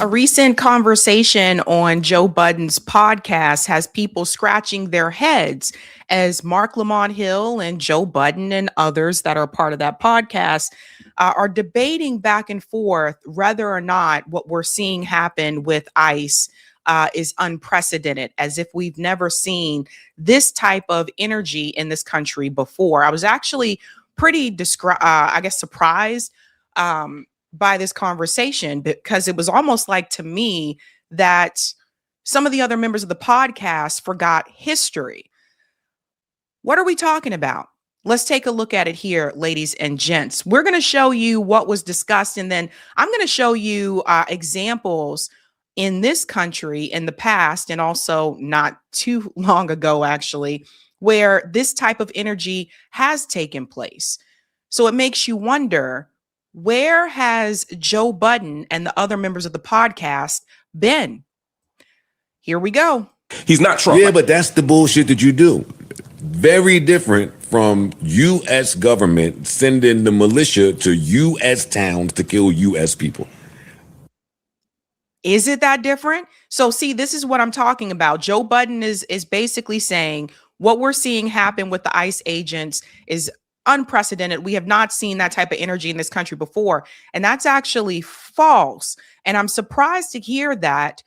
A recent conversation on Joe Budden's podcast has people scratching their heads as Mark Lamont Hill and Joe Budden and others that are part of that podcast are debating back and forth whether or not what we're seeing happen with ICE is unprecedented, as if we've never seen this type of energy in this country before. I was actually pretty, surprised by this conversation, because it was almost like, to me, that some of the other members of the podcast forgot history. What are we talking about? Let's take a look at it here, ladies and gents. We're going to show you what was discussed, and then I'm going to show you examples in this country in the past, and also not too long ago, actually, where this type of energy has taken place. So it makes you wonder, where has Joe Budden and the other members of the podcast been? Here we go. He's not Trump. Yeah, but that's the bullshit that you do. Very different from U.S. government sending the militia to U.S. towns to kill U.S. people. Is it that different? So see, this is what I'm talking about. Joe Budden is basically saying what we're seeing happen with the ICE agents is unprecedented. We have not seen that type of energy in this country before. And that's actually false. And I'm surprised to hear that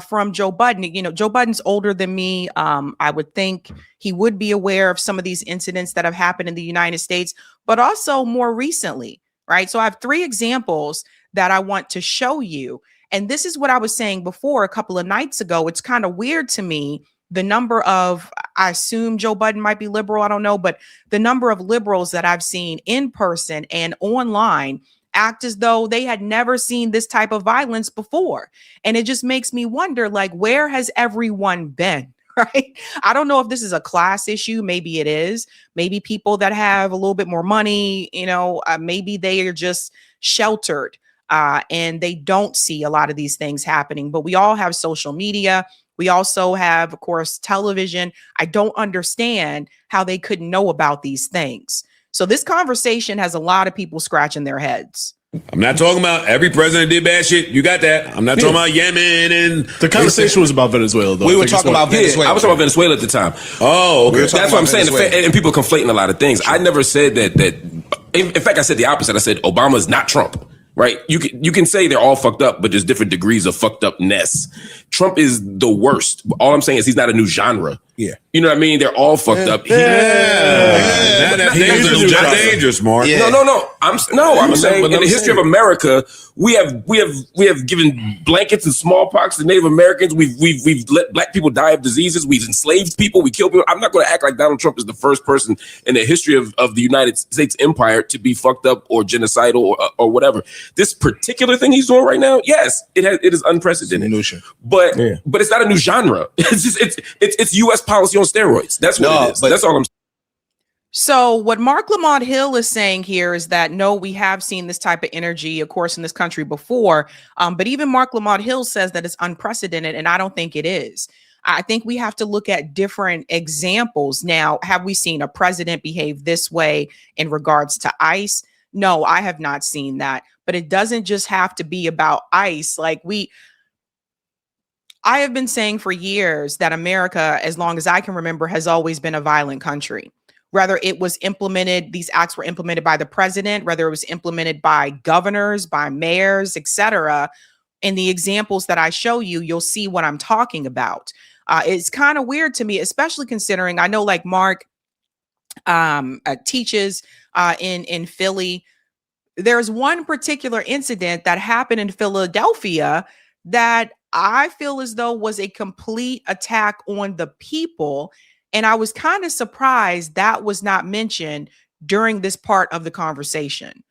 from Joe Budden. You know, Joe Budden's older than me. I would think he would be aware of some of these incidents that have happened in the United States, but also more recently, right? So I have three examples that I want to show you. And this is what I was saying before a couple of nights ago. It's kind of weird to me, the number of, I assume Joe Budden might be liberal, I don't know, but the number of liberals that I've seen in person and online act as though they had never seen this type of violence before. And it just makes me wonder, like, where has everyone been? Right? I don't know if this is a class issue. Maybe it is. Maybe people that have a little bit more money, maybe they are just sheltered and they don't see a lot of these things happening. But we all have social media. We also have, of course, television. I don't understand how they couldn't know about these things. So this conversation has a lot of people scratching their heads. I'm not talking about every president did bad shit. You got that. I'm not talking about Yemen and... The conversation was about Venezuela, though. We were talking about Venezuela. I was talking about Venezuela at the time. Oh, okay. That's what I'm saying. And people conflating a lot of things. I never said that. In fact, I said the opposite. I said Obama's not Trump. Right? You can say they're all fucked up, but there's different degrees of fucked upness. Trump is the worst. All I'm saying is he's not a new genre. Yeah. You know what I mean? They're all fucked up. That's dangerous, Mark. Yeah. No. I'm saying in the history of America, we have given blankets and smallpox to Native Americans. We've let black people die of diseases. We've enslaved people. We killed people. I'm not going to act like Donald Trump is the first person in the history of the United States empire to be fucked up or genocidal or whatever. This particular thing he's doing right now, yes, it is unprecedented. But it's not a new genre. It's U.S. policy on steroids. That's what it is. That's all I'm saying. So what Mark Lamont Hill is saying here is that, no, we have seen this type of energy, of course, in this country before. But even Mark Lamont Hill says that it's unprecedented, and I don't think it is. I think we have to look at different examples. Now, have we seen a president behave this way in regards to ICE? No, I have not seen that. But it doesn't just have to be about ICE. I have been saying for years that America, as long as I can remember, has always been a violent country. Whether it was implemented, these acts were implemented by the president, whether it was implemented by governors, by mayors, etc. In the examples that I show you, you'll see what I'm talking about. It's kind of weird to me, especially considering I know, like, Mark teaches in Philly. There's one particular incident that happened in Philadelphia that I feel as though was a complete attack on the people. And I was kind of surprised that was not mentioned during this part of the conversation.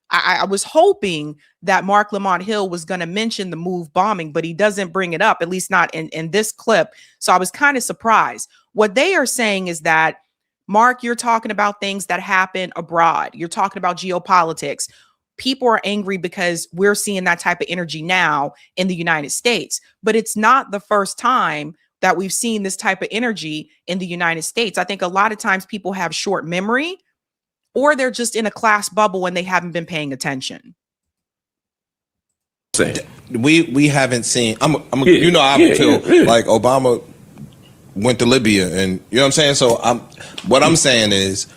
I was hoping that Mark Lamont Hill was going to mention the MOVE bombing, but he doesn't bring it up, at least not in this clip. So I was kind of surprised. What they are saying is that, Mark, you're talking about things that happen abroad. You're talking about geopolitics. People are angry because we're seeing that type of energy now in the United States. But it's not the first time that we've seen this type of energy in the United States. I think a lot of times people have short memory, or they're just in a class bubble and they haven't been paying attention. We haven't seen. You know, I feel like Obama went to Libya, and you know what I'm saying. So what I'm saying is,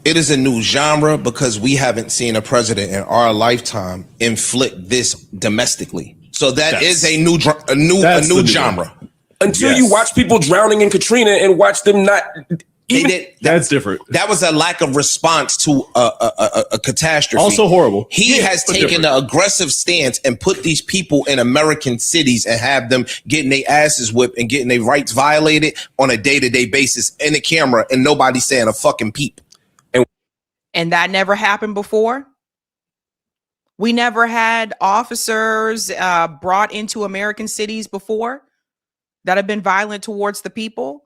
it is a new genre because we haven't seen a president in our lifetime inflict this domestically. So that's a new genre. Until you watch people drowning in Katrina and watch them not. That's different. That was a lack of response to a catastrophe. Also horrible. He has taken an aggressive stance and put these people in American cities and have them getting their asses whipped and getting their rights violated on a day-to-day basis in the camera, and nobody saying a fucking peep. And that never happened before. We never had officers brought into American cities before that have been violent towards the people.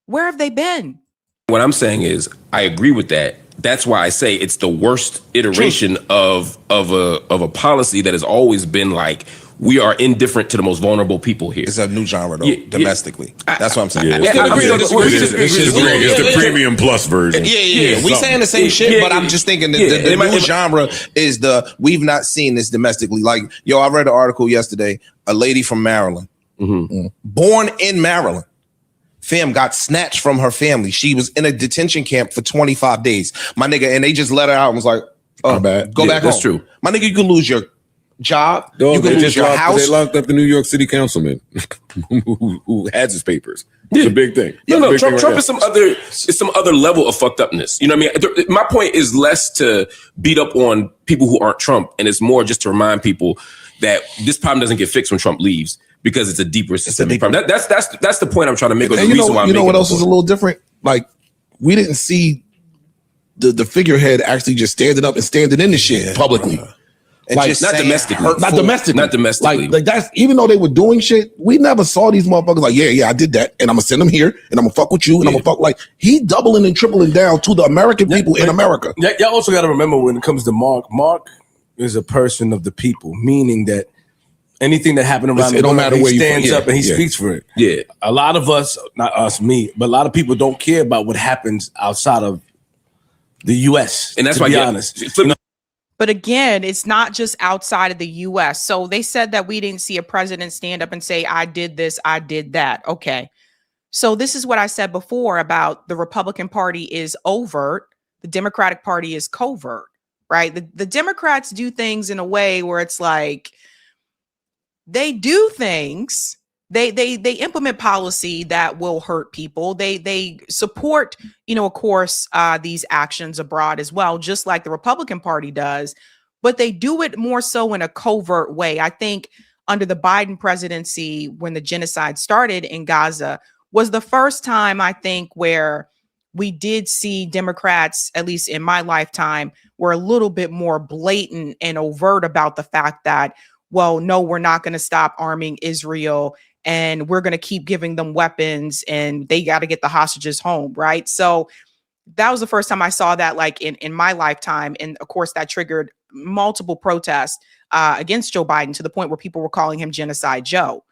Where have they been? What I'm saying is, I agree with that. That's why I say it's the worst iteration of a policy that has always been like, we are indifferent to the most vulnerable people here. It's a new genre, though, domestically. That's what I'm saying. It's the premium plus version. Yeah. We saying the same shit, but I'm just thinking that the new genre is we've not seen this domestically. Like, I read an article yesterday, a lady from Maryland, born in Maryland, fam, got snatched from her family. She was in a detention camp for 25 days. My nigga, and they just let her out and was like, oh, bad. Go back home. That's true. My nigga, you can lose your job. Dog, you can lose your house. They locked up the New York City councilman who had his papers. It's a big thing. No, Trump is some other level of fucked upness. You know what I mean? My point is less to beat up on people who aren't Trump, and it's more just to remind people that this problem doesn't get fixed when Trump leaves, because it's a deeper systemic problem. That's the point I'm trying to make. And you know what else is a little different? Like, we didn't see the figurehead actually just standing up and standing in the shit publicly. Like, not domestically. Like that's, even though they were doing shit, we never saw these motherfuckers like, yeah, I did that, and I'm gonna send them here, and I'm gonna fuck with you, and I'm gonna fuck. Like, he doubling and tripling down to the American people in America. Y'all also got to remember, when it comes to Mark is a person of the people, meaning that anything that happened around the world, he stands up and he speaks for it. Yeah. A lot of us, not us, me, but a lot of people don't care about what happens outside of the U.S. And that's why, be honest. But again, it's not just outside of the U.S. So they said that we didn't see a president stand up and say, I did this, I did that. Okay. So this is what I said before about the Republican Party is overt. The Democratic Party is covert, right? The Democrats do things in a way where it's like, they do things. They implement policy that will hurt people. They support, of course, these actions abroad as well, just like the Republican Party does. But they do it more so in a covert way. I think under the Biden presidency, when the genocide started in Gaza, was the first time, I think, where we did see Democrats, at least in my lifetime, were a little bit more blatant and overt about the fact that, well, no, we're not going to stop arming Israel, and we're going to keep giving them weapons, and they got to get the hostages home, right? So that was the first time I saw that, like, in my lifetime. And of course, that triggered multiple protests against Joe Biden, to the point where people were calling him Genocide Joe.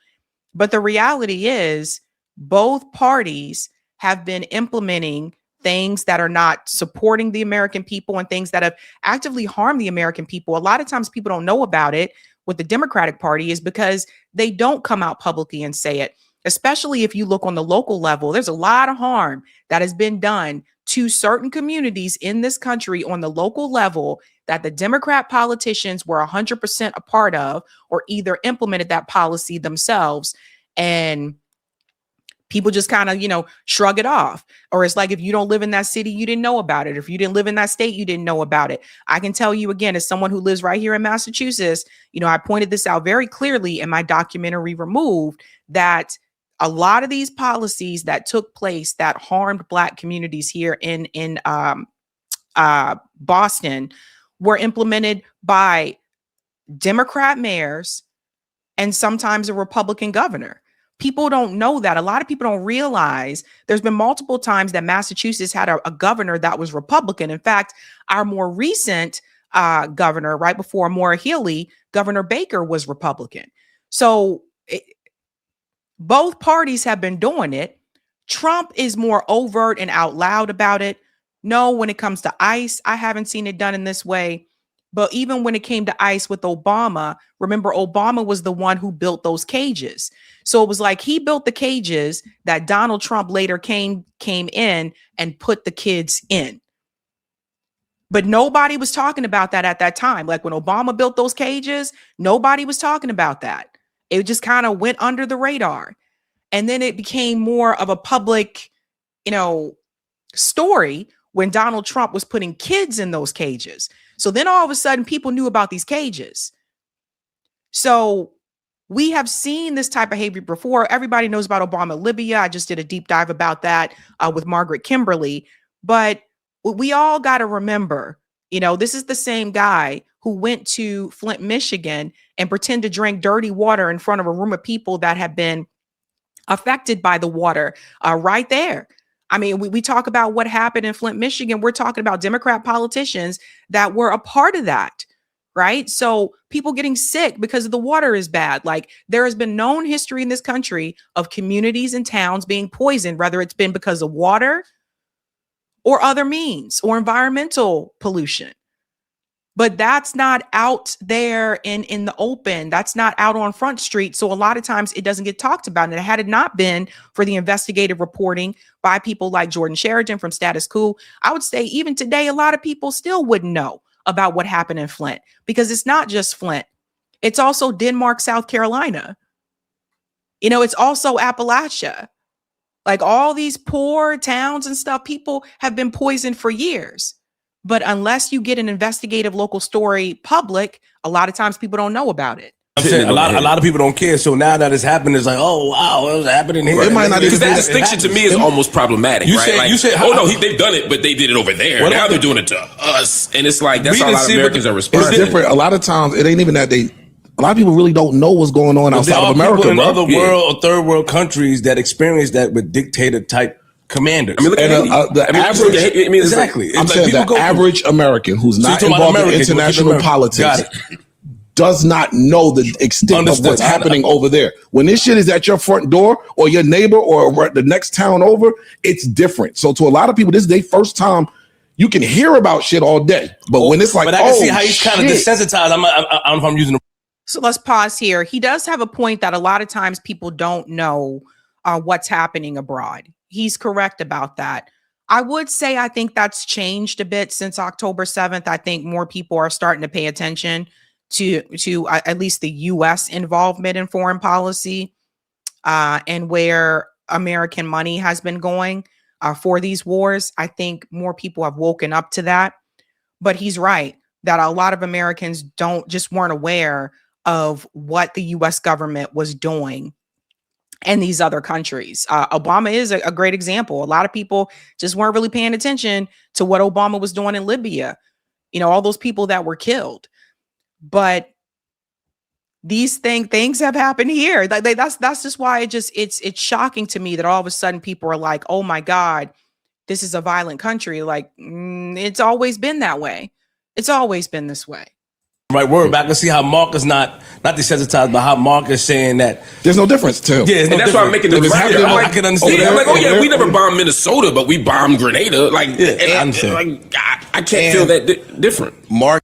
But the reality is, both parties have been implementing things that are not supporting the American people and things that have actively harmed the American people. A lot of times people don't know about it with the Democratic Party, is because they don't come out publicly and say it, especially if you look on the local level. There's a lot of harm that has been done to certain communities in this country on the local level that the Democrat politicians were 100% a part of, or either implemented that policy themselves. And people just kind of, shrug it off. Or it's like, if you don't live in that city, you didn't know about it. If you didn't live in that state, you didn't know about it. I can tell you again, as someone who lives right here in Massachusetts, I pointed this out very clearly in my documentary Removed, that a lot of these policies that took place that harmed Black communities here in Boston were implemented by Democrat mayors and sometimes a Republican governor. People don't know that. A lot of people don't realize there's been multiple times that Massachusetts had a governor that was Republican. In fact, our more recent governor, right before Maura Healey, Governor Baker, was Republican. So both parties have been doing it. Trump is more overt and out loud about it. No, when it comes to ICE, I haven't seen it done in this way. But even when it came to ICE with Obama, remember, Obama was the one who built those cages. So it was like he built the cages that Donald Trump later came in and put the kids in. But nobody was talking about that at that time. Like when Obama built those cages, nobody was talking about that. It just kind of went under the radar. And then it became more of a public, story when Donald Trump was putting kids in those cages. So then all of a sudden people knew about these cages. So we have seen this type of behavior before. Everybody knows about Obama, Libya. I just did a deep dive about that with Margaret Kimberly. But we all got to remember, this is the same guy who went to Flint, Michigan and pretended to drink dirty water in front of a room of people that have been affected by the water right there. I mean, we talk about what happened in Flint, Michigan. We're talking about Democrat politicians that were a part of that, right? So people getting sick because the water is bad. Like there has been known history in this country of communities and towns being poisoned, whether it's been because of water or other means or environmental pollution. But that's not out there in the open. That's not out on Front Street. So a lot of times it doesn't get talked about. And had it not been for the investigative reporting by people like Jordan Sheridan from Status Quo, I would say even today, a lot of people still wouldn't know about what happened in Flint, because it's not just Flint. It's also Denmark, South Carolina. It's also Appalachia. Like all these poor towns and stuff, people have been poisoned for years. But unless you get an investigative local story public, a lot of times people don't know about it. I'm saying a lot of people don't care. So now that it's happened, it's like, oh wow, it was happening here. It might not, because that distinction to me is almost problematic. They've done it, but they did it over there. Now they're doing it to us, and it's like that's how a lot of Americans are responding. It's different. A lot of times, it ain't even that a lot of people really don't know what's going on outside of America. In other world or third world countries that experience that with dictator type commanders. I'm saying the average American who's not involved in international politics does not know the extent of what's happening over there. When this shit is at your front door or your neighbor or the next town over, it's different. So to a lot of people, this is their first time. You can hear about shit all day, but when it's like, but I can see how he's kind of desensitized. I don't know if I'm using. So let's pause here. He does have a point that a lot of times people don't know what's happening abroad. He's correct about that. I would say I think that's changed a bit since October 7th. I think more people are starting to pay attention to at least the U.S. involvement in foreign policy and where American money has been going for these wars. I think more people have woken up to that. But he's right that a lot of Americans weren't aware of what the U.S. government was doing in these other countries. Obama is a great example. A lot of people just weren't really paying attention to what Obama was doing in Libya, all those people that were killed. But these things have happened here. That's just why it's shocking to me that all of a sudden people are like, oh my God, this is a violent country. Like it's always been that way. It's always been this way. Right word, but I can see how Mark is not desensitized, but how Mark is saying that there's no difference too. Yeah, and that's why I'm making the difference. I can understand. I'm like, we never bombed Minnesota, but we bombed Grenada. Like, I can't feel that different. Mark,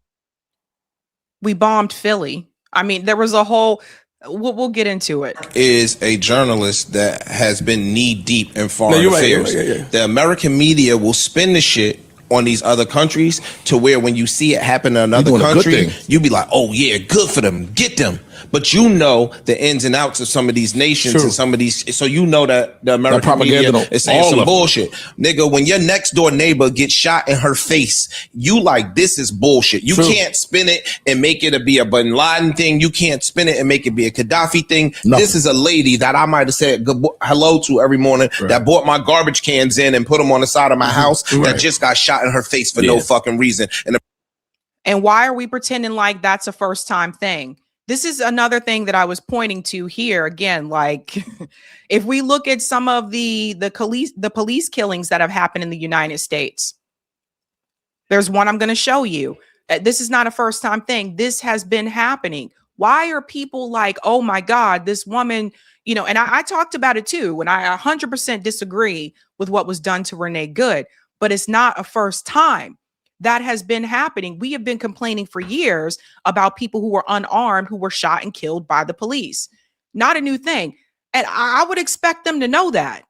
we bombed Philly. I mean, there was a whole. We'll get into it. Is a journalist that has been knee deep in foreign affairs. Right. The American media will spin the shit on these other countries to where when you see it happen in another country, you be like, oh yeah, good for them, get them. But you know the ins and outs of some of these nations and some of these, so you know that the American media is saying some bullshit. Nigga, when your next door neighbor gets shot in her face, you like, this is bullshit. You can't spin it and make it be a Bin Laden thing. You can't spin it and make it be a Gaddafi thing. This is a lady that I might have said hello to every morning that bought my garbage cans in and put them on the side of my house that just got shot in her face for no fucking reason. And why are we pretending like that's a first time thing? This is another thing that I was pointing to here. Again, like if we look at some of the police killings that have happened in the United States, there's one I'm going to show you. This is not a first time thing. This has been happening. Why are people like, oh my God, this woman, and I talked about it too. And I 100% disagree with what was done to Renee Good, but it's not a first time. that has been happening. We have been complaining for years about people who were unarmed, who were shot and killed by the police. Not a new thing. And I would expect them to know that.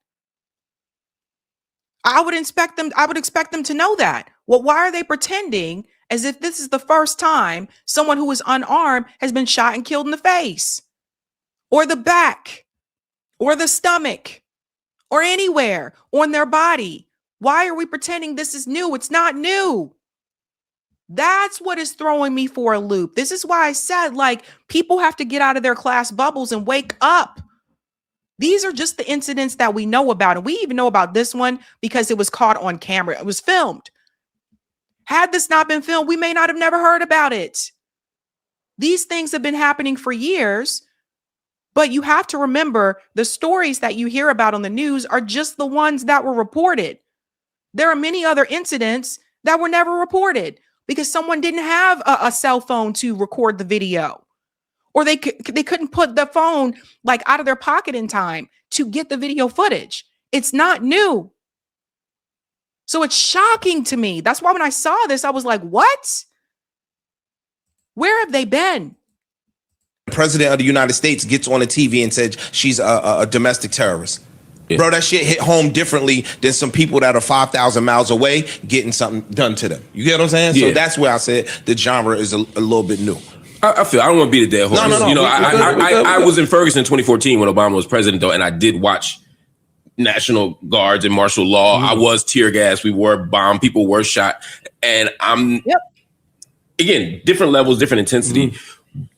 I would expect them to know that. Well, why are they pretending as if this is the first time someone who is unarmed has been shot and killed in the face or the back or the stomach or anywhere on their body? Why are we pretending this is new? It's not new. That's what is throwing me for a loop. This is why I said, like, people have to get out of their class bubbles and wake up. These are just the incidents that we know about. And we even know about this one because it was caught on camera. It was filmed. Had this not been filmed, we may not have never heard about it. These things have been happening for years. But you have to remember the stories that you hear about on the news are just the ones that were reported. There are many other incidents that were never reported because someone didn't have a cell phone to record the video. Or they couldn't put the phone like out of their pocket in time to get the video footage. It's not new. So it's shocking to me. That's why when I saw this, I was like, what? Where have they been? The president of the United States gets on the TV and said she's a domestic terrorist. Yeah. Bro, that shit hit home differently than some people that are 5,000 miles away getting something done to them. You get what I'm saying? Yeah. So that's where I said the genre is a little bit new. I don't want to beat a dead horse. No. You know, I was in Ferguson in 2014 when Obama was president, though, and I did watch National Guards and martial law. I was tear gas. We were bombed. People were shot. And again, different levels, different intensity,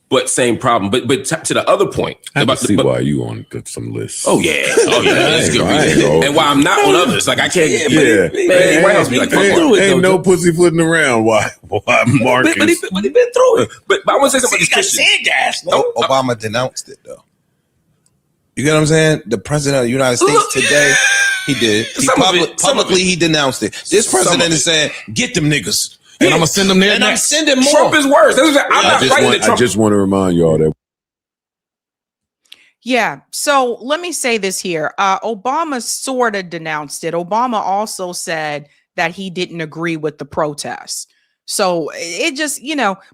but same problem. But to the other point. I can see why you on some lists. Oh, yeah. That's a good reason. And why I'm not on others. Like, I can't. Man, White House be like, ain't no pussyfooting around. Why Marcus? But he been through it. But I want to say something about this Christian. Obama denounced it, though. You get what I'm saying? The president of the United States today, he did. Publicly, he denounced it. This president is saying, get them niggas. And I'm going to send them there. And I'm sending more. Trump is worse. I just want to remind y'all that. Yeah. So let me say this here. Obama sort of denounced it. Obama also said that he didn't agree with the protests. So it just,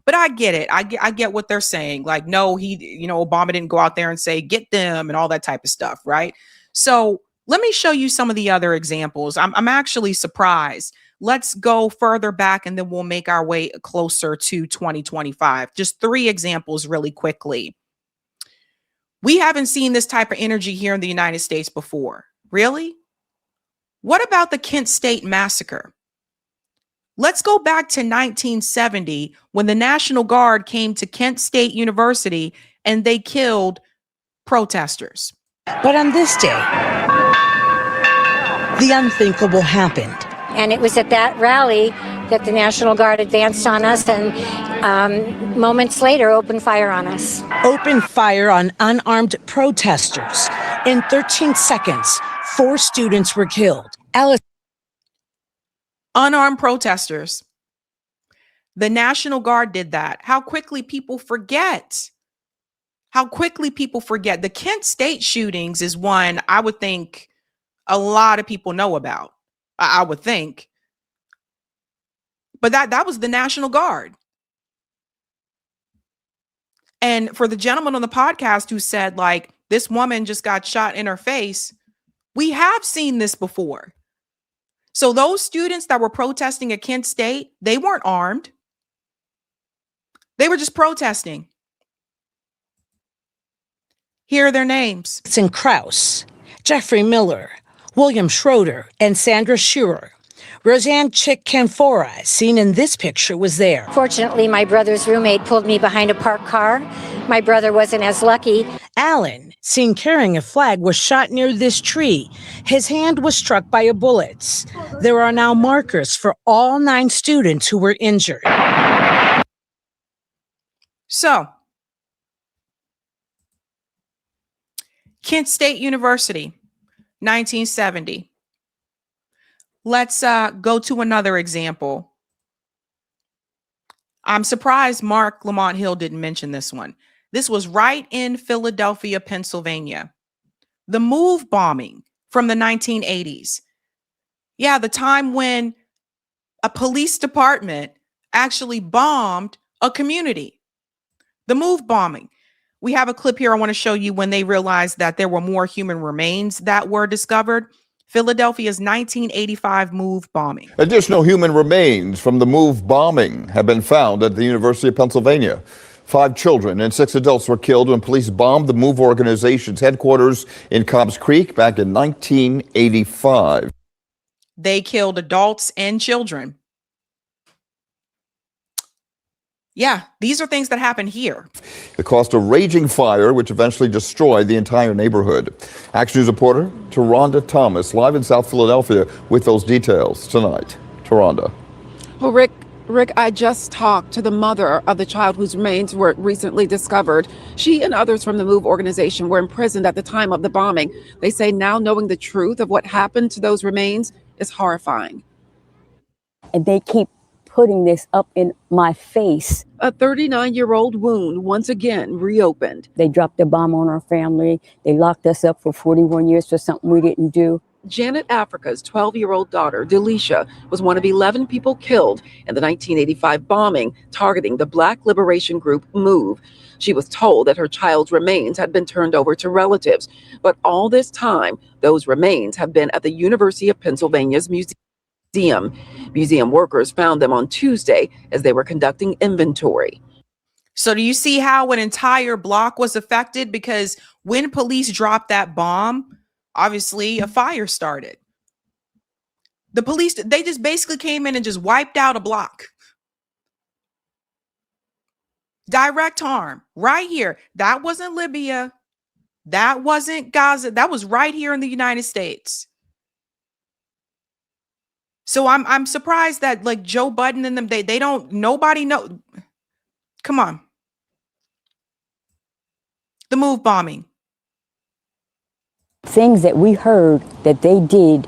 but I get it. I get what they're saying. Like, no, Obama didn't go out there and say, get them and all that type of stuff. Right. So let me show you some of the other examples. I'm actually surprised. Let's go further back and then we'll make our way closer to 2025. Just 3 examples really quickly. We haven't seen this type of energy here in the United States before. Really? What about the Kent State Massacre? Let's go back to 1970 when the National Guard came to Kent State University and they killed protesters. But on this day, the unthinkable happened. And it was at that rally that the National Guard advanced on us and moments later opened fire on us. Opened fire on unarmed protesters. In 13 seconds, 4 students were killed. Unarmed protesters. The National Guard did that. How quickly people forget. The Kent State shootings is one I would think a lot of people know about. I would think. But that was the National Guard. And for the gentleman on the podcast who said, like, this woman just got shot in her face, we have seen this before. So those students that were protesting at Kent State, they weren't armed. They were just protesting. Here are their names. Jackson Krause, Jeffrey Miller, William Schroeder, and Sandra Shearer. Roseanne Chick Canfora, seen in this picture, was there. Fortunately, my brother's roommate pulled me behind a parked car. My brother wasn't as lucky. Allen, seen carrying a flag, was shot near this tree. His hand was struck by a bullet. There are now markers for all 9 students who were injured. So, Kent State University, 1970. Let's go to another example. I'm surprised Mark Lamont Hill didn't mention this one. This was right in Philadelphia, Pennsylvania. The Move bombing from the 1980s. Yeah, the time when a police department actually bombed a community. The Move bombing. We have a clip here I want to show you when they realized that there were more human remains that were discovered. Philadelphia's 1985 Move bombing. Additional human remains from the Move bombing have been found at the University of Pennsylvania. 5 children and 6 adults were killed when police bombed the Move organization's headquarters in Cobbs Creek back in 1985. They killed adults and children. Yeah, these are things that happen here. It caused a raging fire, which eventually destroyed the entire neighborhood. Action News reporter Taronda Thomas, live in South Philadelphia, with those details tonight. Taronda. Well, Rick, I just talked to the mother of the child whose remains were recently discovered. She and others from the Move organization were imprisoned at the time of the bombing. They say now knowing the truth of what happened to those remains is horrifying. And they keep putting this up in my face. A 39-year-old wound once again reopened. They dropped a bomb on our family. They locked us up for 41 years for something we didn't do. Janet Africa's 12-year-old daughter, Delisha, was one of 11 people killed in the 1985 bombing targeting the Black liberation group MOVE. She was told that her child's remains had been turned over to relatives, but all this time, those remains have been at the University of Pennsylvania's museum. Museum workers found them on Tuesday as they were conducting inventory. So do you see how an entire block was affected? Because when police dropped that bomb, obviously a fire started. The police, they just basically came in and just wiped out a block. Direct harm right here. That wasn't Libya. That wasn't Gaza. That was right here in the United States. So I'm surprised that like Joe Budden and them, they don't, nobody know. Come on. The Move bombing. Things that we heard that they did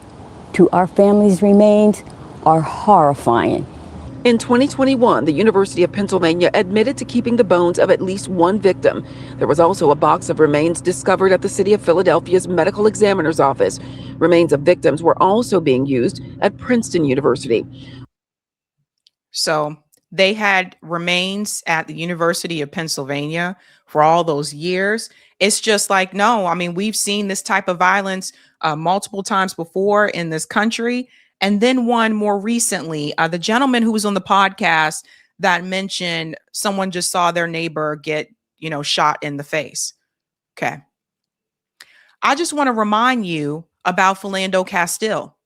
to our family's remains are horrifying. In 2021, the University of Pennsylvania admitted to keeping the bones of at least one victim. There was also a box of remains discovered at the City of Philadelphia's medical examiner's office. Remains of victims were also being used at Princeton University. So they had remains at the University of Pennsylvania for all those years. It's just like, no, I mean, we've seen this type of violence multiple times before in this country. And then one more recently, the gentleman who was on the podcast that mentioned someone just saw their neighbor get, shot in the face. Okay. I just want to remind you about Philando Castile.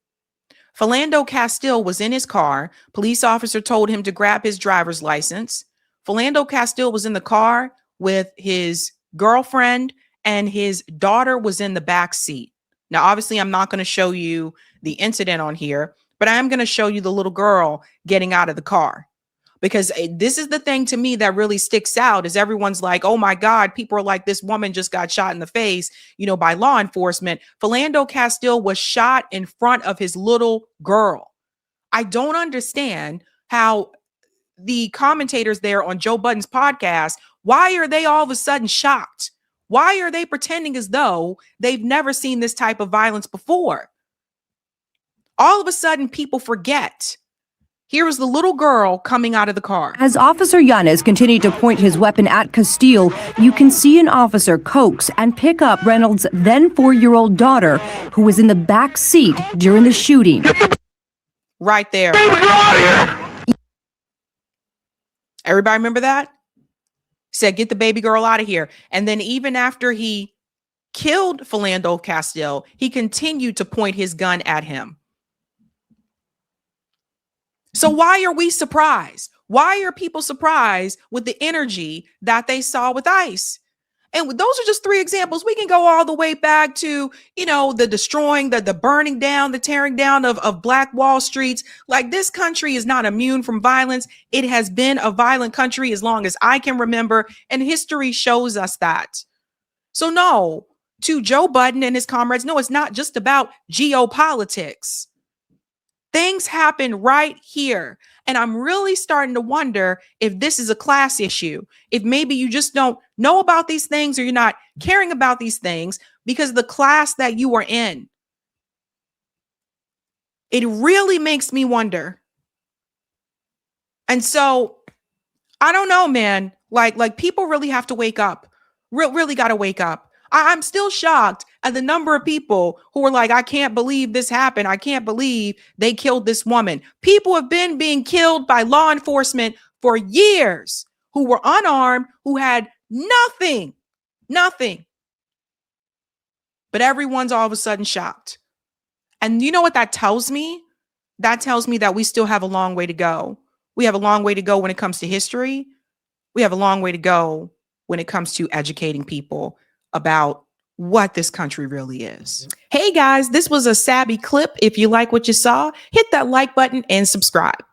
Philando Castile was in his car. Police officer told him to grab his driver's license. Philando Castile was in the car with his girlfriend and his daughter was in the back seat. Now, obviously, I'm not going to show you the incident on here, but I am going to show you the little girl getting out of the car, because this is the thing to me that really sticks out is everyone's like, oh my God, people are like, this woman just got shot in the face, by law enforcement. Philando Castile was shot in front of his little girl. I don't understand how the commentators there on Joe Budden's podcast, why are they all of a sudden shocked? Why are they pretending as though they've never seen this type of violence before? All of a sudden, people forget. Here was the little girl coming out of the car. As Officer Yanez continued to point his weapon at Castile, you can see an officer coax and pick up Reynolds' then 4-year-old daughter, who was in the back seat during the shooting. Right there. Everybody remember that? Said, get the baby girl out of here. And then even after he killed Philando Castile, he continued to point his gun at him. So why are we surprised? Why are people surprised with the energy that they saw with ICE? And those are just 3 examples. We can go all the way back to, the destroying, the burning down, the tearing down of Black Wall Streets. Like, this country is not immune from violence. It has been a violent country as long as I can remember. And history shows us that. So no, to Joe Budden and his comrades, no, it's not just about geopolitics. Things happen right here. And I'm really starting to wonder if this is a class issue, if maybe you just don't know about these things or you're not caring about these things because of the class that you are in. It really makes me wonder. And so I don't know, man. Like people really have to wake up. Really got to wake up. I'm still shocked at the number of people who were like, I can't believe this happened. I can't believe they killed this woman. People have been being killed by law enforcement for years who were unarmed, who had nothing. But everyone's all of a sudden shocked. And you know what that tells me? That tells me that we still have a long way to go. We have a long way to go when it comes to history. We have a long way to go when it comes to educating people about what this country really is. Hey guys, this was a Sabby clip. If you like what you saw, hit that like button and subscribe.